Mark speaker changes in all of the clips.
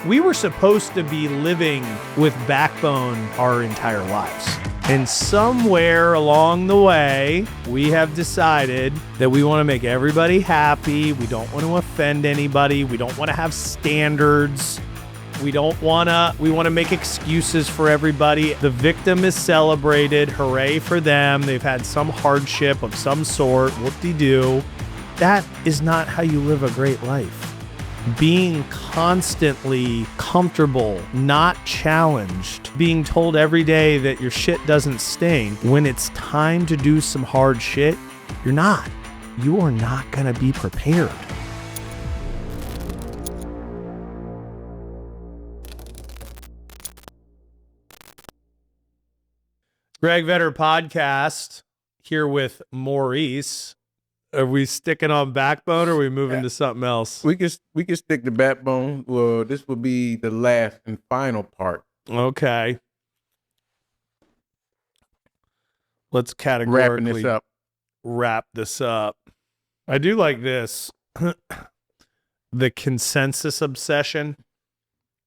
Speaker 1: We were supposed to be living with backbone our entire lives. And somewhere along the way, we have decided that we want to make everybody happy. We don't want to offend anybody. We don't want to have standards. We want to make excuses for everybody. The victim is celebrated. Hooray for them. They've had some hardship of some sort. Whoop-de-doo. That is not how you live a great life. Being constantly comfortable, not challenged, being told every day that your shit doesn't stink. When it's time to do some hard shit, you're not. You are not going to be prepared. Greg Vetter Podcast here with Maurice. Are we sticking on backbone or are we moving to something else?
Speaker 2: We can stick to backbone. Well, this will be the last and final part.
Speaker 1: Okay. Let's categorically wrap this up. I do like this. The consensus obsession.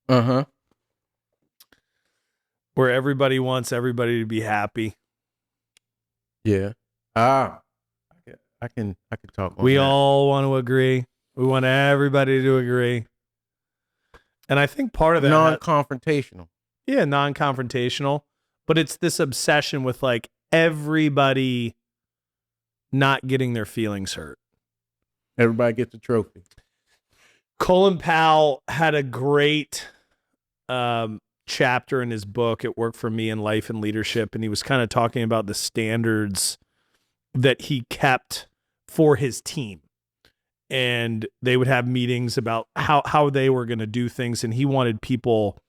Speaker 2: Uh-huh.
Speaker 1: Where everybody wants everybody to be happy.
Speaker 2: Yeah. I can talk on
Speaker 1: We
Speaker 2: that.
Speaker 1: all want to agree. We want everybody to agree. And I think part of that
Speaker 2: non-confrontational.
Speaker 1: Yeah, non-confrontational, but it's this obsession with like everybody not getting their feelings hurt.
Speaker 2: Everybody gets a trophy.
Speaker 1: Colin Powell had a great chapter in his book, It Worked for Me in Life and Leadership, and he was kind of talking about the standards that he kept for his team. And they would have meetings about how they were going to do things, and he wanted people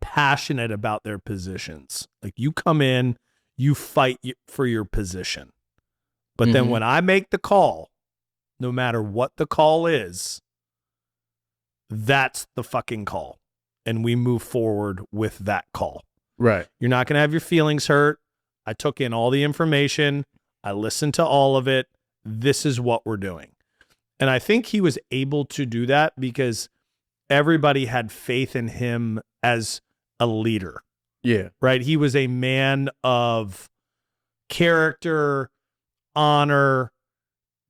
Speaker 1: passionate about their positions. Like, you come in, you fight for your position. But then when I make the call, no matter what the call is, that's the fucking call. And we move forward with that call.
Speaker 2: Right.
Speaker 1: You're not going to have your feelings hurt. I took in all the information. I listened to all of it. This is what we're doing. And I think he was able to do that because everybody had faith in him as a leader.
Speaker 2: Yeah.
Speaker 1: Right? He was a man of character, honor.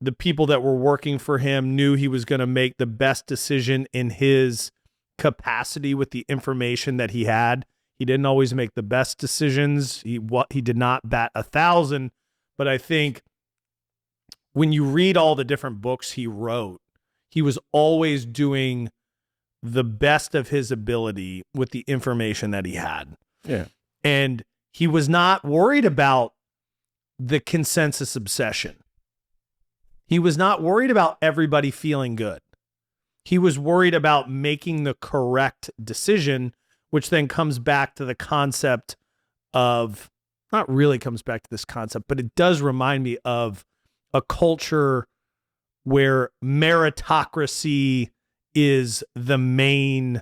Speaker 1: The people that were working for him knew he was going to make the best decision in his capacity with the information that he had. He didn't always make the best decisions. He did not bat 1,000, but I think when you read all the different books he wrote, he was always doing the best of his ability with the information that he had.
Speaker 2: Yeah.
Speaker 1: And he was not worried about the consensus obsession. He was not worried about everybody feeling good. He was worried about making the correct decision, which then comes back to the concept of, not really comes back to this concept, but it does remind me of a culture where meritocracy is the main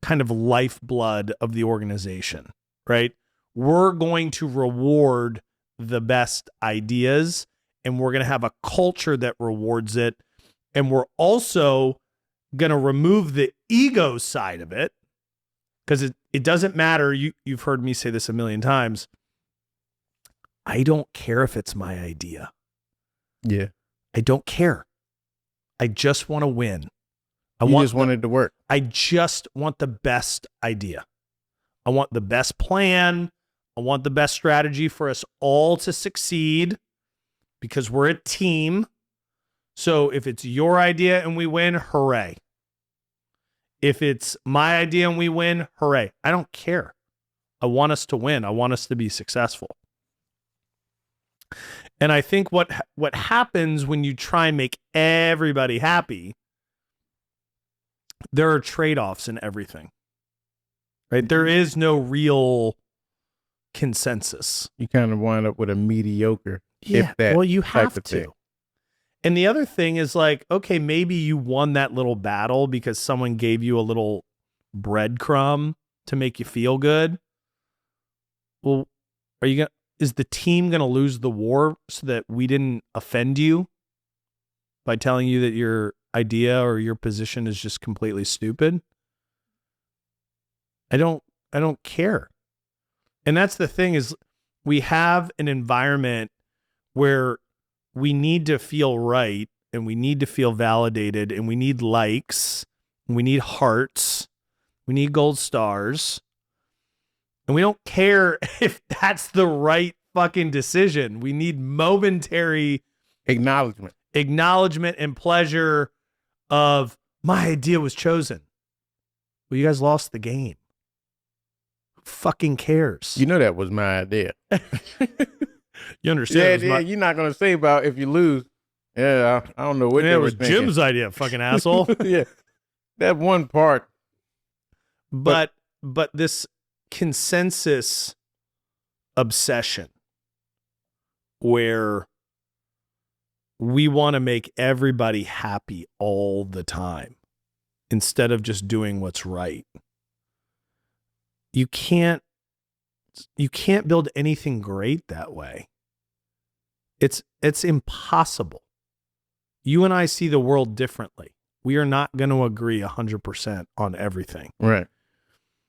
Speaker 1: kind of lifeblood of the organization, right? We're going to reward the best ideas, and we're going to have a culture that rewards it. And we're also going to remove the ego side of it, because it doesn't matter. You've heard me say this a million times. I don't care if it's my idea.
Speaker 2: Yeah.
Speaker 1: I don't care. I just want to win.
Speaker 2: I just want it to work.
Speaker 1: I just want the best idea. I want the best plan. I want the best strategy for us all to succeed, because we're a team. So if it's your idea and we win, hooray. If it's my idea and we win, hooray. I don't care. I want us to win. I want us to be successful. And I think what happens when you try and make everybody happy, there are trade-offs in everything. Right? There is no real consensus.
Speaker 2: You kind of wind up with a mediocre, if that.
Speaker 1: Well, you have to.
Speaker 2: Thing.
Speaker 1: And the other thing is like, okay, maybe you won that little battle because someone gave you a little breadcrumb to make you feel good. Well, is the team going to lose the war so that we didn't offend you by telling you that your idea or your position is just completely stupid? I don't care. And that's the thing is we have an environment where we need to feel right and we need to feel validated and we need likes, and we need hearts, we need gold stars. And we don't care if that's the right fucking decision. We need momentary
Speaker 2: Acknowledgement
Speaker 1: and pleasure of my idea was chosen. Well, you guys lost the game. Who fucking cares?
Speaker 2: You know that was my idea.
Speaker 1: You understand?
Speaker 2: Yeah, you're not gonna say about if you lose. Yeah, I don't know what
Speaker 1: it
Speaker 2: they
Speaker 1: was
Speaker 2: were thinking.
Speaker 1: Jim's idea, fucking asshole.
Speaker 2: Yeah, that one part.
Speaker 1: But this consensus obsession where we want to make everybody happy all the time instead of just doing what's right. You can't build anything great that way. It's impossible. You and I see the world differently. We are not going to agree 100% on everything.
Speaker 2: Right.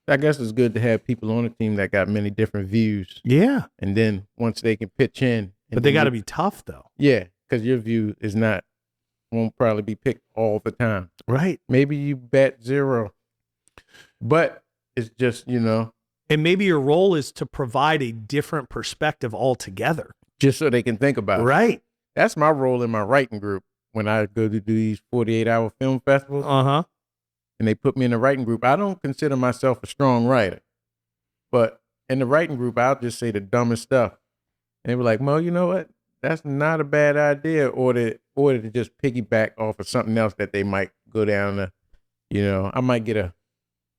Speaker 2: I guess it's good to have people on the team that got many different views.
Speaker 1: Yeah.
Speaker 2: And then once they can pitch in.
Speaker 1: But they got to be tough, though.
Speaker 2: Yeah, because your view won't probably be picked all the time.
Speaker 1: Right.
Speaker 2: Maybe you bat 0. But it's just,
Speaker 1: And maybe your role is to provide a different perspective altogether.
Speaker 2: Just so they can think about it.
Speaker 1: Right.
Speaker 2: That's my role in my writing group when I go to do these 48-hour film festivals.
Speaker 1: Uh-huh.
Speaker 2: And they put me in the writing group. I don't consider myself a strong writer. But in the writing group, I'll just say the dumbest stuff. And they were like, Mo, you know what? That's not a bad idea. Or to just piggyback off of something else that they might go down to, I might get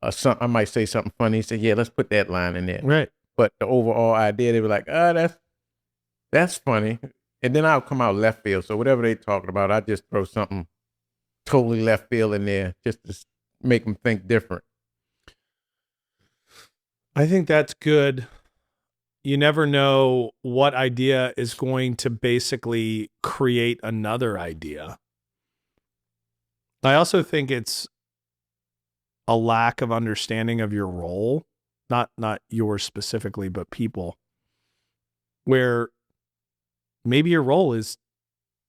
Speaker 2: I might say something funny. Say, yeah, let's put that line in there.
Speaker 1: Right.
Speaker 2: But the overall idea, they were like, that's funny. And then I'll come out left field. So whatever they talking about, I just throw something totally left field in there just to make them think different.
Speaker 1: I think that's good. You never know what idea is going to basically create another idea. I also think it's a lack of understanding of your role, not yours specifically, but people, where maybe your role is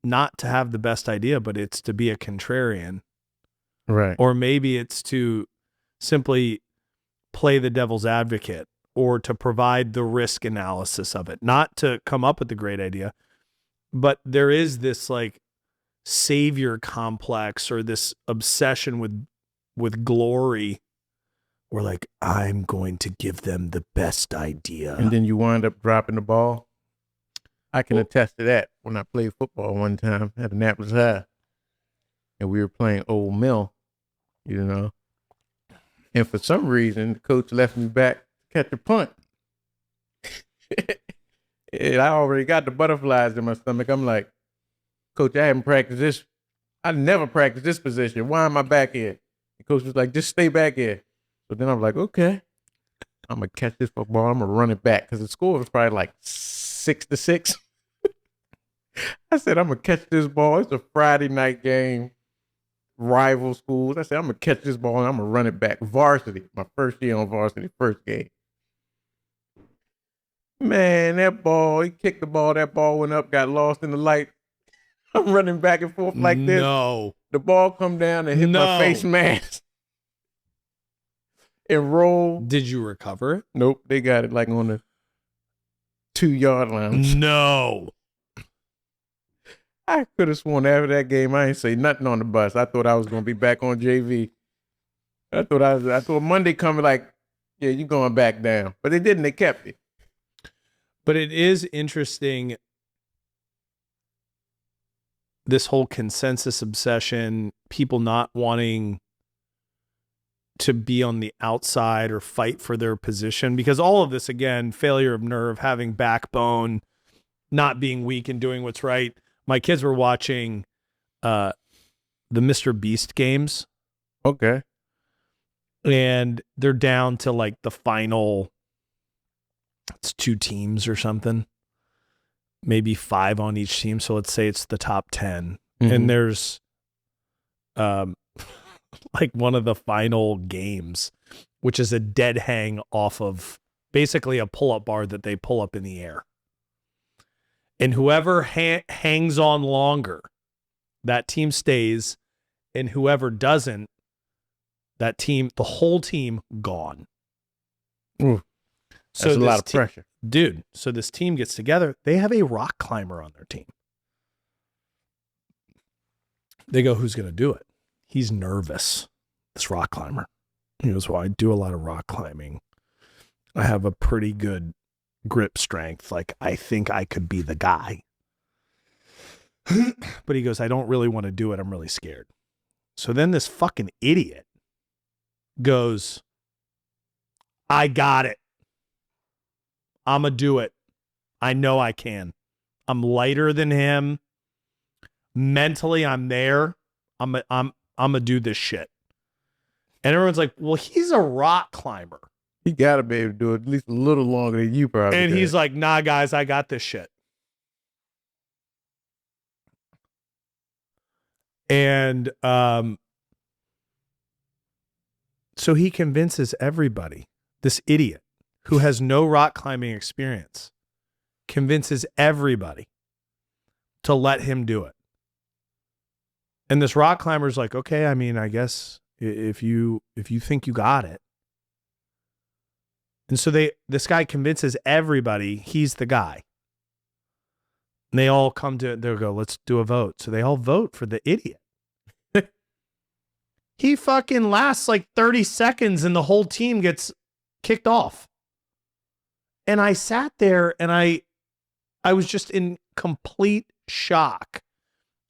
Speaker 1: not to have the best idea, but it's to be a contrarian.
Speaker 2: Right.
Speaker 1: Or maybe it's to simply play the devil's advocate or to provide the risk analysis of it, not to come up with the great idea. But there is this like savior complex or this obsession with glory. We're like, I'm going to give them the best idea.
Speaker 2: And then you wind up dropping the ball. I can attest to that. When I played football one time at Annapolis High, and we were playing Old Mill, and for some reason, the coach left me back to catch a punt. And I already got the butterflies in my stomach. I'm like, Coach, I haven't practiced this. I never practiced this position. Why am I back here? The coach was like, just stay back here. So then I'm like, okay, I'm going to catch this football. I'm going to run it back because the score was probably like 6-6. I said, I'm going to catch this ball. It's a Friday night game, rival schools. I said, I'm going to catch this ball and I'm going to run it back. Varsity, my first year on varsity, first game. Man, he kicked the ball. That ball went up, got lost in the light. I'm running back and forth like this.
Speaker 1: No.
Speaker 2: The ball come down and hit my face mask. And roll.
Speaker 1: Did you recover it?
Speaker 2: Nope. They got it like on the 2-yard line.
Speaker 1: No.
Speaker 2: I could have sworn after that game, I ain't say nothing on the bus. I thought I was going to be back on JV. I thought Monday coming like, yeah, you going back down. But they didn't. They kept it.
Speaker 1: But it is interesting, this whole consensus obsession, people not wanting to be on the outside or fight for their position, because all of this, again, failure of nerve, having backbone, not being weak and doing what's right. My kids were watching the Mr. Beast games.
Speaker 2: Okay.
Speaker 1: And they're down to like the final, it's 2 teams or something, maybe 5 on each team. So let's say it's the top 10. Mm-hmm. And there's like one of the final games which is a dead hang off of basically a pull-up bar that they pull up in the air. And whoever hangs on longer, that team stays. And whoever doesn't, that team, the whole team, gone.
Speaker 2: Ooh, that's a lot of pressure.
Speaker 1: Dude, so this team gets together. They have a rock climber on their team. They go, who's going to do it? He's nervous, this rock climber. He goes, well, I do a lot of rock climbing. I have a pretty good grip strength. Like, I think I could be the guy. But he goes, I don't really want to do it. I'm really scared. So then this fucking idiot goes, I got it. I'm going to do it. I know I can. I'm lighter than him. Mentally, I'm there. I'm going to do this shit. And everyone's like, well, he's a rock climber.
Speaker 2: He got to be able to do it at least a little longer than you probably
Speaker 1: And
Speaker 2: could.
Speaker 1: he's like, nah, guys, I got this shit. And so he convinces everybody, this idiot who has no rock climbing experience, convinces everybody to let him do it. And this rock climber's like, okay, I mean, I guess if you think you got it. And so this guy convinces everybody he's the guy. And they all come to, they'll go, let's do a vote. So they all vote for the idiot. He fucking lasts like 30 seconds and the whole team gets kicked off. And I sat there and I was just in complete shock.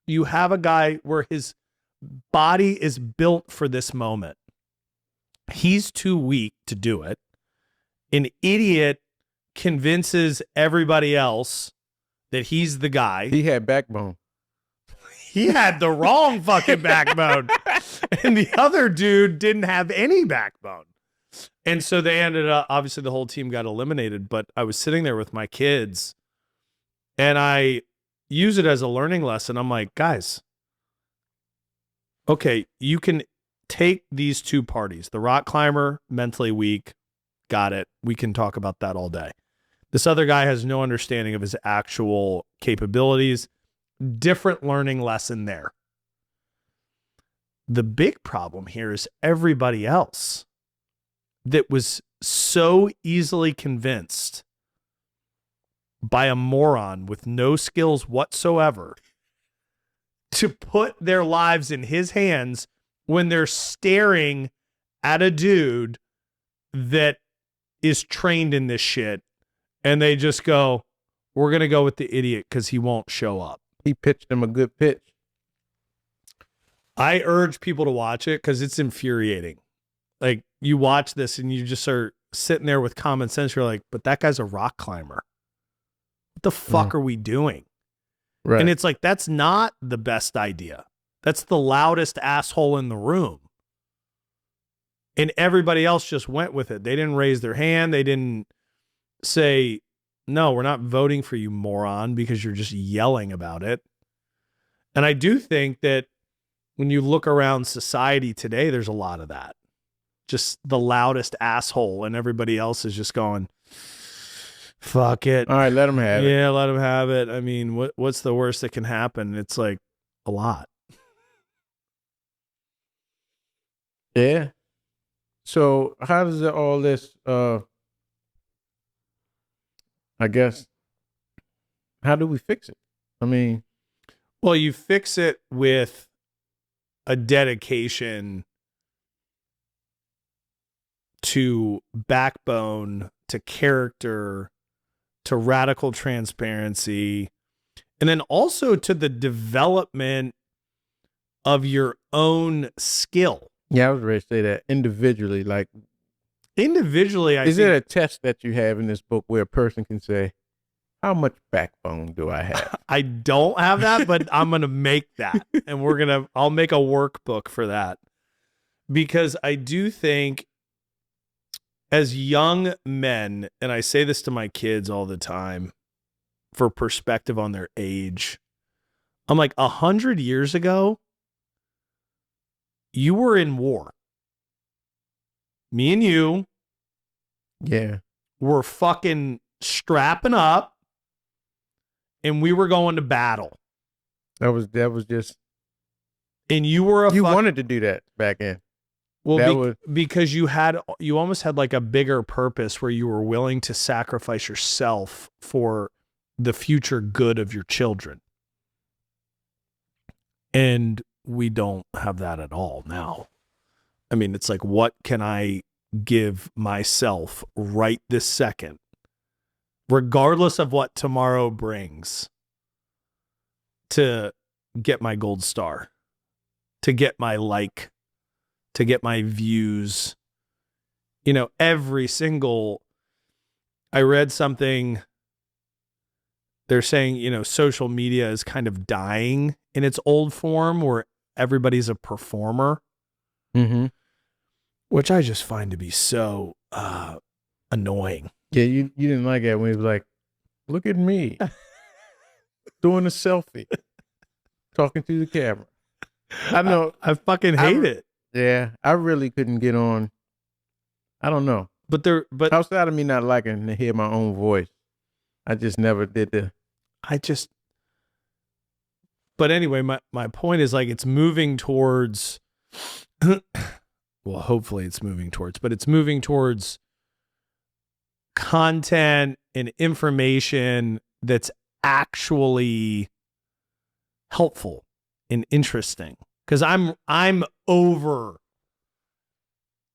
Speaker 1: You have a guy where his body is built for this moment. He's too weak to do it. An idiot convinces everybody else that he's the guy.
Speaker 2: He had backbone.
Speaker 1: He had the wrong fucking backbone. And the other dude didn't have any backbone. And so they ended up, obviously the whole team got eliminated, but I was sitting there with my kids and I use it as a learning lesson. I'm like, guys, okay, you can take these two parties, the rock climber, mentally weak, got it. We can talk about that all day. This other guy has no understanding of his actual capabilities. Different learning lesson there. The big problem here is everybody else that was so easily convinced by a moron with no skills whatsoever to put their lives in his hands when they're staring at a dude that is trained in this shit. And they just go, we're going to go with the idiot because he won't show up.
Speaker 2: He pitched him a good pitch.
Speaker 1: I urge people to watch it because it's infuriating. Like, you watch this and you just are sitting there with common sense. You're like, but that guy's a rock climber. What the fuck are we doing?
Speaker 2: Right.
Speaker 1: And it's like, that's not the best idea. That's the loudest asshole in the room. And everybody else just went with it. They didn't raise their hand. They didn't say, no, we're not voting for you, moron, because you're just yelling about it. And I do think that when you look around society today, there's a lot of that. Just the loudest asshole, and everybody else is just going, fuck it.
Speaker 2: All right, let him have it.
Speaker 1: Yeah, let him have it. I mean, what's the worst that can happen? It's like a lot.
Speaker 2: Yeah. So how does all this, I guess, how do we fix it? I mean,
Speaker 1: well, you fix it with a dedication to backbone, to character, to radical transparency, and then also to the development of your own skill.
Speaker 2: yeah, I was ready to say that individually. Like,
Speaker 1: Individually, I
Speaker 2: is
Speaker 1: think,
Speaker 2: there a test that you have in this book where a person can say, how much backbone do I have?
Speaker 1: I don't have that, but I'm going to make that. And I'll make a workbook for that. Because I do think as young men, and I say this to my kids all the time for perspective on their age, I'm like, 100 years ago, you were in war. me and you
Speaker 2: Yeah.
Speaker 1: were fucking strapping up and we were going to battle.
Speaker 2: That was just,
Speaker 1: And you were
Speaker 2: you wanted to do that back in.
Speaker 1: Well, because you almost had like a bigger purpose where you were willing to sacrifice yourself for the future good of your children. And we don't have that at all now. I mean, it's like, what can I give myself right this second, regardless of what tomorrow brings, to get my gold star, to get my like, to get my views? You know, I read something, they're saying, you know, social media is kind of dying in its old form where everybody's a performer, which I just find to be so annoying.
Speaker 2: Yeah, you didn't like it when he was like, look at me doing a selfie, talking to the camera. I know.
Speaker 1: I fucking hate it.
Speaker 2: Yeah, I really couldn't get on. I don't know. But outside of me not liking to hear my own voice, I just never did
Speaker 1: but anyway, my point is, like, it's moving towards, well, hopefully it's moving towards, but it's moving towards content and information that's actually helpful and interesting. Because I'm over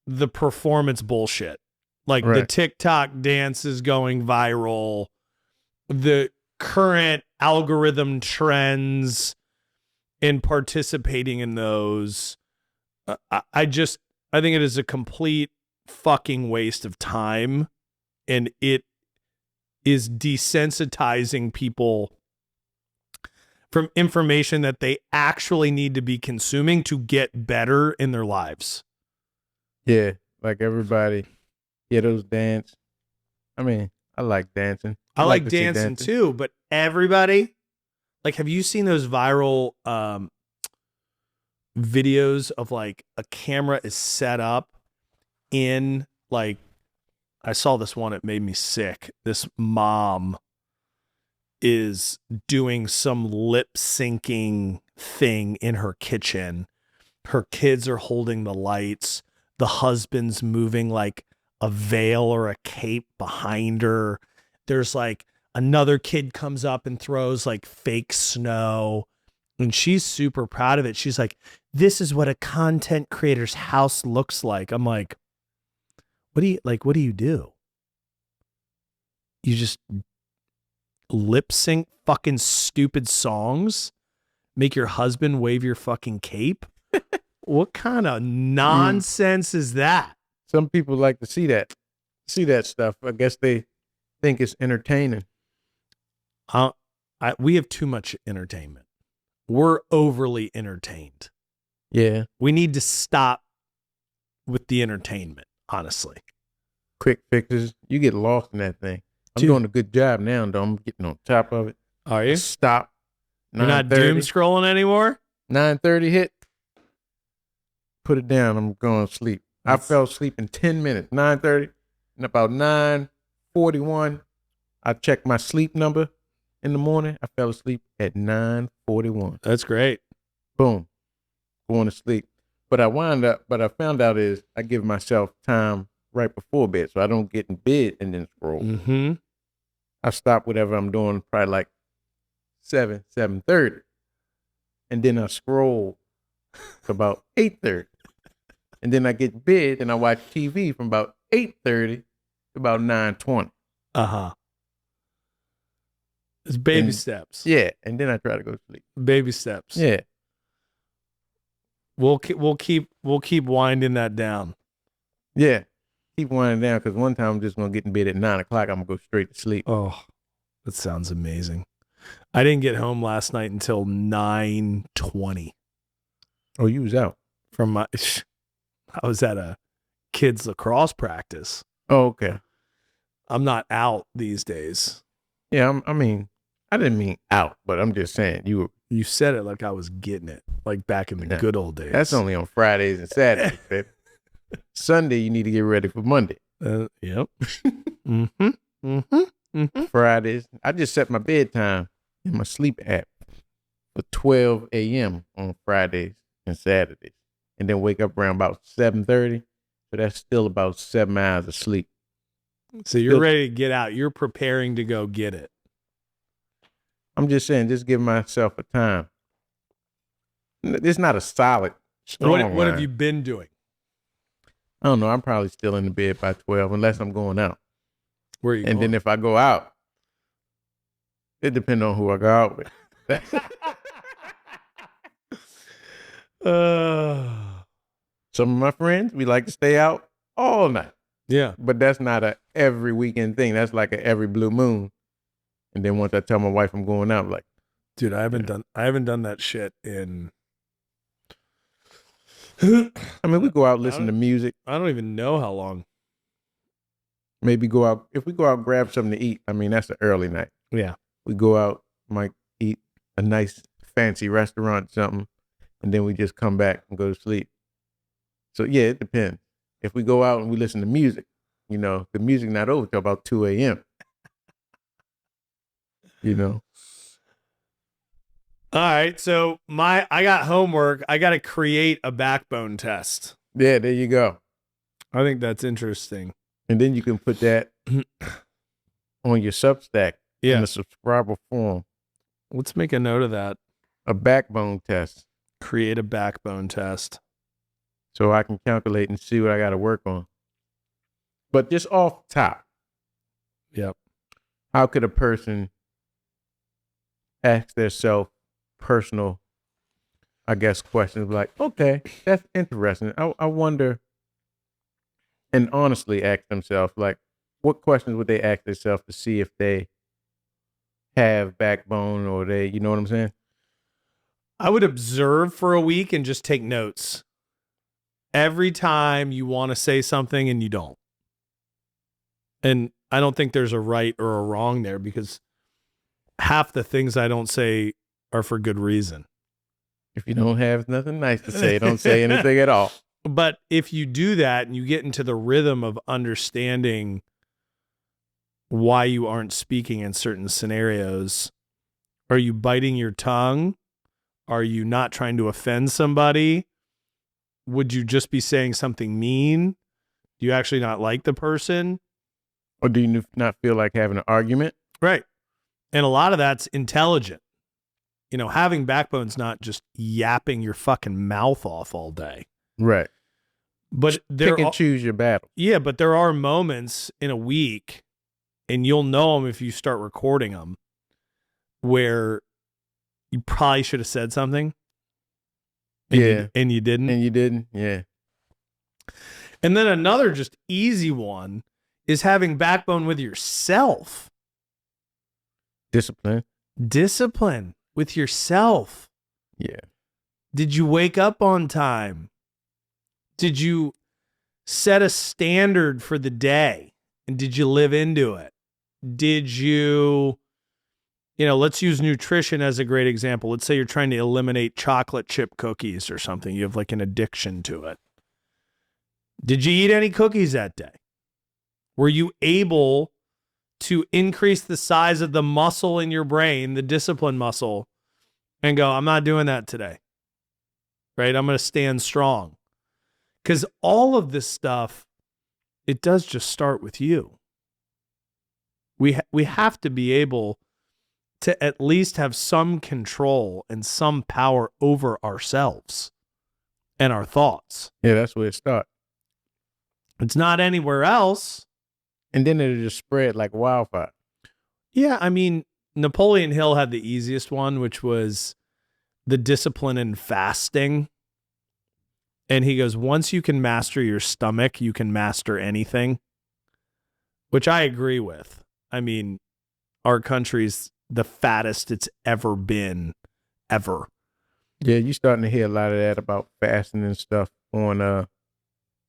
Speaker 1: the performance bullshit. Like the TikTok dances going viral, the current algorithm trends, and participating in those. I think it is a complete fucking waste of time, and it is desensitizing people from information that they actually need to be consuming to get better in their lives.
Speaker 2: Yeah, like everybody. Yeah, those dance. I mean, I like dancing.
Speaker 1: I like dancing too, but everybody, like, have you seen those viral videos of like a camera is set up in, like, I saw this one, it made me sick. This mom is doing some lip syncing thing in her kitchen. Her kids are holding the lights. The husband's moving like a veil or a cape behind her. There's like another kid comes up and throws like fake snow, and she's super proud of it. She's like, this is what a content creator's house looks like. I'm like, what do you do? You just lip sync fucking stupid songs? Make your husband wave your fucking cape? What kind of nonsense is that?
Speaker 2: Some people like to see that stuff. I guess they think it's entertaining.
Speaker 1: We have too much entertainment. We're overly entertained.
Speaker 2: Yeah.
Speaker 1: We need to stop with the entertainment, honestly.
Speaker 2: Quick fixes. You get lost in that thing. I'm doing a good job now, though. I'm getting on top of it.
Speaker 1: Are you?
Speaker 2: Stop.
Speaker 1: You're not doom scrolling anymore?
Speaker 2: 9:30 hit. Put it down. I'm going to sleep. I fell asleep in 10 minutes. 9:30. And about 9:41, I checked my sleep number in the morning. I fell asleep at 9:41.
Speaker 1: That's great.
Speaker 2: Boom. Going to sleep. But I found out is I give myself time right before bed, so I don't get in bed and then scroll.
Speaker 1: Mm-hmm.
Speaker 2: I stop whatever I'm doing probably like 7:30. And then I scroll to about 8:30. And then I get in bed and I watch TV from about 8:30 to about 9:20.
Speaker 1: Uh-huh. It's baby steps.
Speaker 2: Yeah. And then I try to go to sleep.
Speaker 1: Baby steps.
Speaker 2: Yeah.
Speaker 1: We'll keep winding that down.
Speaker 2: Yeah. Keep winding down, because one time I'm just going to get in bed at 9 o'clock. I'm going to go straight to sleep.
Speaker 1: Oh, that sounds amazing. I didn't get home last night until 9:20.
Speaker 2: Oh, you was out?
Speaker 1: I was at a kids lacrosse practice.
Speaker 2: Oh, okay.
Speaker 1: I'm not out these days.
Speaker 2: Yeah, I mean, I didn't mean out, but I'm just saying
Speaker 1: You said it like I was getting it, like back in the good old days.
Speaker 2: That's only on Fridays and Saturdays, baby. Sunday, you need to get ready for Monday.
Speaker 1: Yep. Mm-hmm. Mm-hmm. Mm-hmm.
Speaker 2: Fridays, I just set my bedtime in my sleep app for 12 a.m. on Fridays and Saturdays, and then wake up around about 7:30. So that's still about 7 hours of sleep.
Speaker 1: So you're ready to get out. You're preparing to go get it.
Speaker 2: I'm just saying, just give myself a time. It's not a solid, strong
Speaker 1: What have
Speaker 2: line.
Speaker 1: you been doing?
Speaker 2: I don't know. I'm probably still in the bed by 12 unless I'm going out.
Speaker 1: Where are you
Speaker 2: And
Speaker 1: going?
Speaker 2: then if I go out, it depends on who I go out with. Some of my friends, we like to stay out all night.
Speaker 1: Yeah.
Speaker 2: But that's not a every weekend thing. That's like a every blue moon. And then once I tell my wife I'm going out, I'm like,
Speaker 1: dude, I haven't done that shit in
Speaker 2: I mean, we go out, listen to music,
Speaker 1: I don't even know how long.
Speaker 2: maybe go out. If we go out, grab something to eat. I mean, that's the early night.
Speaker 1: Yeah.
Speaker 2: We go out, might eat a nice fancy restaurant, something, and then we just come back and go to sleep. So yeah, it depends. If we go out and we listen to music, you know, the music not over till about 2 a.m. You know.
Speaker 1: All right. So I got homework. I got to create a backbone test.
Speaker 2: Yeah, there you go.
Speaker 1: I think that's interesting.
Speaker 2: And then you can put that on your Substack in
Speaker 1: Yeah.
Speaker 2: the subscriber form.
Speaker 1: Let's make a note of that.
Speaker 2: A backbone test.
Speaker 1: Create a backbone test.
Speaker 2: So I can calculate and see what I got to work on. But just off top.
Speaker 1: Yep.
Speaker 2: How could a person ask themselves personal, I guess, questions like, okay, that's interesting. I wonder, and honestly ask themselves, like, what questions would they ask themselves to see if they have backbone or they, you know what I'm saying?
Speaker 1: I would observe for a week and just take notes. Every time you want to say something and you don't. And I don't think there's a right or a wrong there because half the things I don't say are for good reason.
Speaker 2: If you don't have nothing nice to say, don't say anything at all.
Speaker 1: But if you do that and you get into the rhythm of understanding why you aren't speaking in certain scenarios, are you biting your tongue? Are you not trying to offend somebody? Would you just be saying something mean? Do you actually not like the person?
Speaker 2: Or do you not feel like having an argument?
Speaker 1: Right. And a lot of that's intelligent. You know, having backbone's not just yapping your fucking mouth off all day.
Speaker 2: Right.
Speaker 1: But
Speaker 2: Pick and choose your battle.
Speaker 1: Yeah, but there are moments in a week, and you'll know them if you start recording them, where you probably should have said something. And you didn't.
Speaker 2: And you didn't. Yeah.
Speaker 1: And then another just easy one is having backbone with yourself.
Speaker 2: Discipline
Speaker 1: With yourself.
Speaker 2: Yeah.
Speaker 1: Did you wake up on time? Did you set a standard for the day? And did you live into it? Did you, let's use nutrition as a great example. Let's say you're trying to eliminate chocolate chip cookies or something. You have like an addiction to it. Did you eat any cookies that day? Were you able to increase the size of the muscle in your brain, the discipline muscle, and go, I'm not doing that today, right? I'm going to stand strong. Because all of this stuff, it does just start with you. We have to be able to at least have some control and some power over ourselves and our thoughts.
Speaker 2: Yeah, that's where it starts.
Speaker 1: It's not anywhere else.
Speaker 2: And then it'll just spread like wildfire.
Speaker 1: Yeah, I mean, Napoleon Hill had the easiest one, which was the discipline in fasting. And he goes, once you can master your stomach, you can master anything, which I agree with. I mean, our country's the fattest it's ever been, ever.
Speaker 2: Yeah, you're starting to hear a lot of that about fasting and stuff on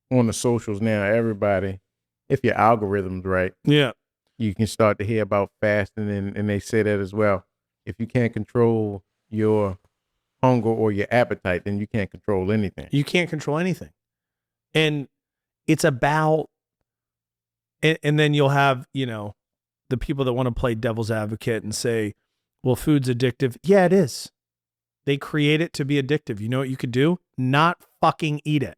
Speaker 2: the socials now. Everybody, if your algorithm's right,
Speaker 1: yeah,
Speaker 2: you can start to hear about fasting, and they say that as well. If you can't control your hunger or your appetite, then you can't control anything.
Speaker 1: You can't control anything. And It's about, and then you'll have, the people that want to play devil's advocate and say, well, food's addictive. Yeah, it is. They create it to be addictive. You know what you could do? Not fucking eat it.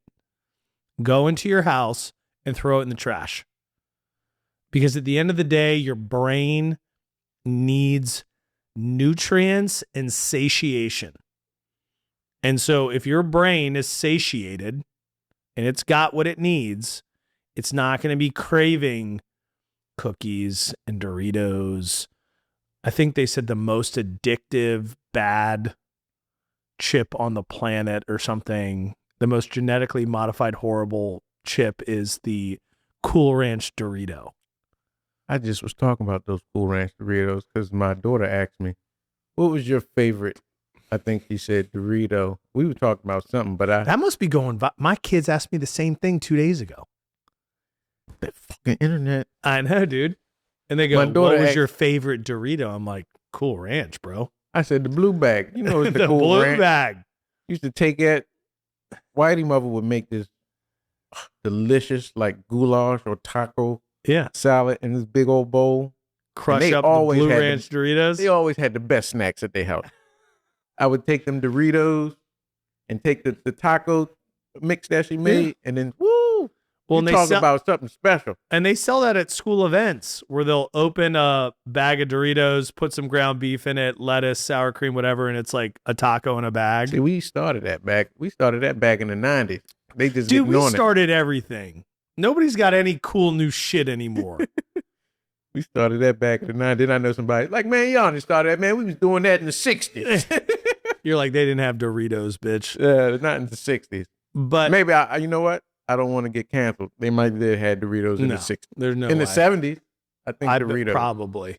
Speaker 1: Go into your house and throw it in the trash. Because at the end of the day, your brain needs nutrients and satiation. And so if your brain is satiated and it's got what it needs, it's not going to be craving cookies and Doritos. I think they said the most addictive, bad chip on the planet or something. The most genetically modified, horrible chip is the Cool Ranch Dorito.
Speaker 2: I just was talking about those Cool Ranch Doritos because my daughter asked me, what was your favorite? I think she said Dorito. We were talking about something, but
Speaker 1: that must be going. My kids asked me the same thing 2 days ago.
Speaker 2: That fucking internet.
Speaker 1: I know, dude. And they go, what was your favorite Dorito? I'm like, Cool Ranch, bro.
Speaker 2: I said the blue bag. You know, it's the,
Speaker 1: the
Speaker 2: Cool
Speaker 1: blue
Speaker 2: Ranch.
Speaker 1: bag.
Speaker 2: Used to take it. Whitey mother would make this delicious like goulash or taco salad in this big old bowl.
Speaker 1: Crush up the Blue Ranch Doritos.
Speaker 2: They always had the best snacks at their house. I would take them Doritos and take the taco mix that she made, and then woo. Well, and they talk about something special.
Speaker 1: And they sell that at school events where they'll open a bag of Doritos, put some ground beef in it, lettuce, sour cream, whatever, and it's like a taco in a bag.
Speaker 2: See, we started that back in the 90s. They just
Speaker 1: we started everything. Nobody's got any cool new shit anymore.
Speaker 2: We started that back in the 90s. Then I know somebody like, man, y'all didn't start that, man. We was doing that in the 60s.
Speaker 1: You're like, they didn't have Doritos, bitch.
Speaker 2: Yeah, not in the 60s.
Speaker 1: But
Speaker 2: maybe you know what? I don't want to get canceled. They might have had Doritos in the 60s.
Speaker 1: There's no
Speaker 2: in
Speaker 1: way.
Speaker 2: the 70s. I think Doritos.
Speaker 1: Probably.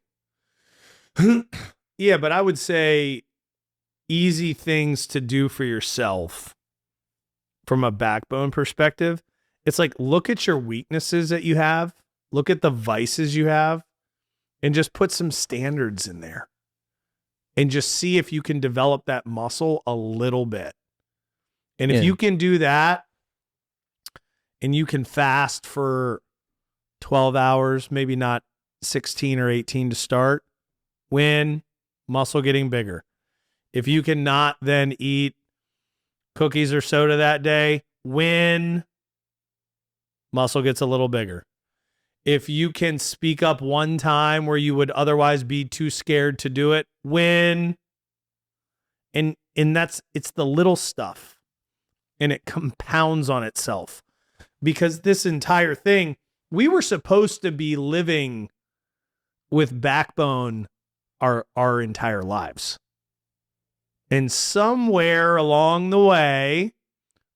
Speaker 1: Yeah, but I would say easy things to do for yourself from a backbone perspective. It's like, look at your weaknesses that you have. Look at the vices you have and just put some standards in there and just see if you can develop that muscle a little bit. And if you can do that and you can fast for 12 hours, maybe not 16 or 18 to start, win, muscle getting bigger. If you cannot then eat cookies or soda that day, win, muscle gets a little bigger. If you can speak up one time where you would otherwise be too scared to do it, win. And it's the little stuff. And it compounds on itself. Because this entire thing, we were supposed to be living with backbone our entire lives. And somewhere along the way,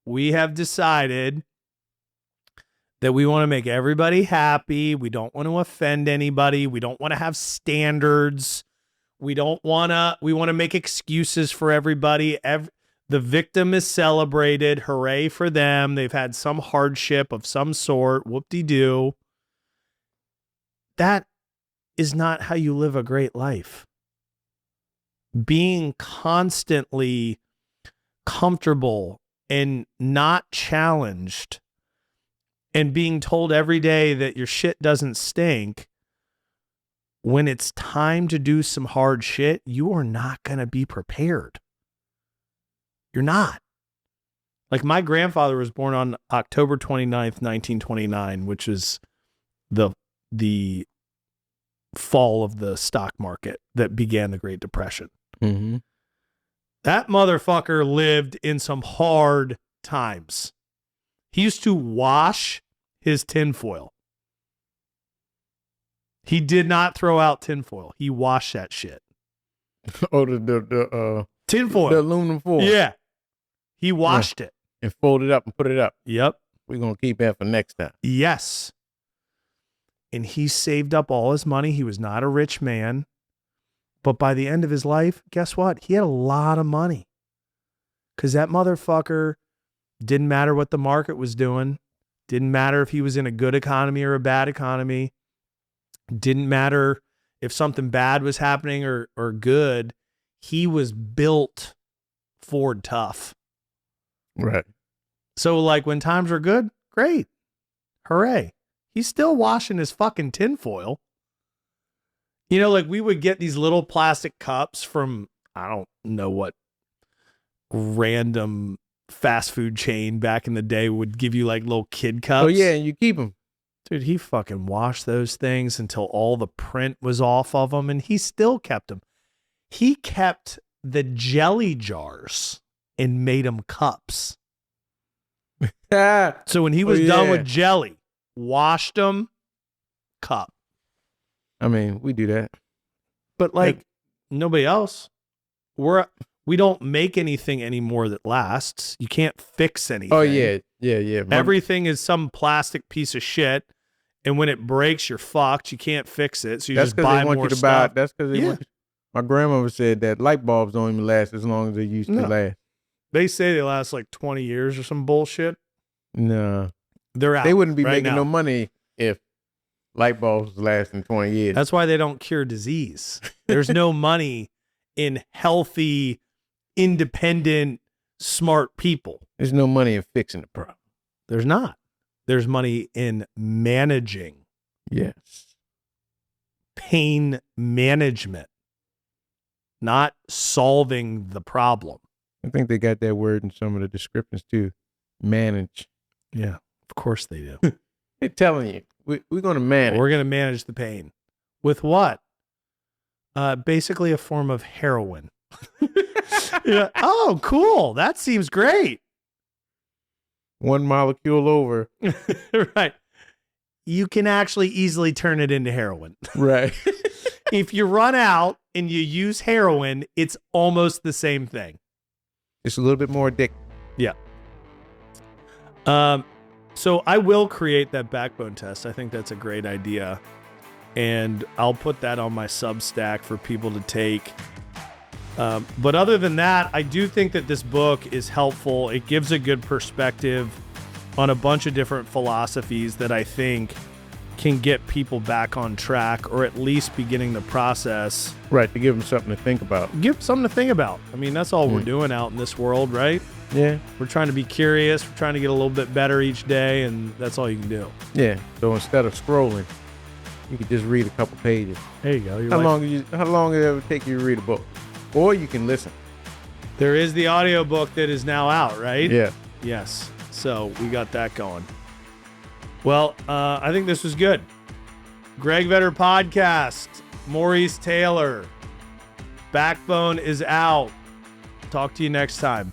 Speaker 1: we have decided that we want to make everybody happy. We don't want to offend anybody. We don't want to have standards. We want to make excuses for everybody. The victim is celebrated. Hooray for them. They've had some hardship of some sort. Whoop-de-doo. That is not how you live a great life. Being constantly comfortable and not challenged and being told every day that your shit doesn't stink, when it's time to do some hard shit, you are not going to be prepared. You're not. Like, my grandfather was born on October 29th, 1929, which is the fall of the stock market that began the Great Depression.
Speaker 2: Mm-hmm.
Speaker 1: That motherfucker lived in some hard times. He used to wash his tinfoil. He did not throw out tinfoil. He washed that shit.
Speaker 2: Oh, the
Speaker 1: tinfoil.
Speaker 2: The aluminum foil.
Speaker 1: Yeah. He washed it.
Speaker 2: And folded it up and put it up.
Speaker 1: Yep.
Speaker 2: We're going to keep that for next time.
Speaker 1: Yes. And he saved up all his money. He was not a rich man. But by the end of his life, guess what? He had a lot of money. Because that motherfucker didn't matter what the market was doing. Didn't matter if he was in a good economy or a bad economy. Didn't matter if something bad was happening or good. He was built for tough.
Speaker 2: Right.
Speaker 1: So, like, when times are good, great. Hooray. He's still washing his fucking tinfoil. You know, like we would get these little plastic cups from, I don't know what random fast food chain back in the day would give you like little kid cups.
Speaker 2: Oh, yeah, and you keep them.
Speaker 1: Dude, he fucking washed those things until all the print was off of them, and he still kept them. He kept the jelly jars and made them cups. So when he was done with jelly, washed them, cup.
Speaker 2: I mean, we do that.
Speaker 1: But like nobody else. We don't make anything anymore that lasts. You can't fix anything.
Speaker 2: Oh, yeah. Yeah.
Speaker 1: Everything is some plastic piece of shit. And when it breaks, you're fucked. You can't fix it. So you just buy more stuff.
Speaker 2: That's because they want you. My grandmother said that light bulbs don't even last as long as they used to last.
Speaker 1: They say they last like 20 years or some bullshit.
Speaker 2: No.
Speaker 1: They're out.
Speaker 2: They wouldn't be
Speaker 1: right
Speaker 2: making
Speaker 1: now.
Speaker 2: no money if light bulbs lasting 20 years.
Speaker 1: That's why they don't cure disease. There's no money in healthy, independent, smart people.
Speaker 2: There's no money in fixing the problem.
Speaker 1: There's not. There's money in managing.
Speaker 2: Yes.
Speaker 1: Pain management, not solving the problem.
Speaker 2: I think they got that word in some of the descriptions too. Manage.
Speaker 1: Yeah, of course they do.
Speaker 2: They're telling you, we're going to manage.
Speaker 1: We're going to manage the pain. With what? Basically a form of heroin. Yeah. Oh, cool. That seems great.
Speaker 2: One molecule over.
Speaker 1: Right. You can actually easily turn it into heroin.
Speaker 2: Right.
Speaker 1: If you run out and you use heroin, it's almost the same thing.
Speaker 2: It's a little bit more addictive.
Speaker 1: Yeah. So I will create that backbone test. I think that's a great idea. And I'll put that on my Substack for people to take. But other than that, I do think that this book is helpful. It gives a good perspective on a bunch of different philosophies that I think can get people back on track, or at least beginning the process.
Speaker 2: Right, to give them something to think about.
Speaker 1: Give them something to think about. I mean, that's all we're doing out in this world, right?
Speaker 2: Yeah.
Speaker 1: We're trying to be curious. We're trying to get a little bit better each day, and that's all you can do.
Speaker 2: Yeah. So instead of scrolling, you could just read a couple pages.
Speaker 1: There you go.
Speaker 2: How long did it ever take you to read a book? Or you can listen.
Speaker 1: There is the audiobook that is now out, right?
Speaker 2: Yeah.
Speaker 1: Yes. So we got that going. Well, I think this was good. Greg Vetter Podcast, Maurice Taylor. Backbone is out. Talk to you next time.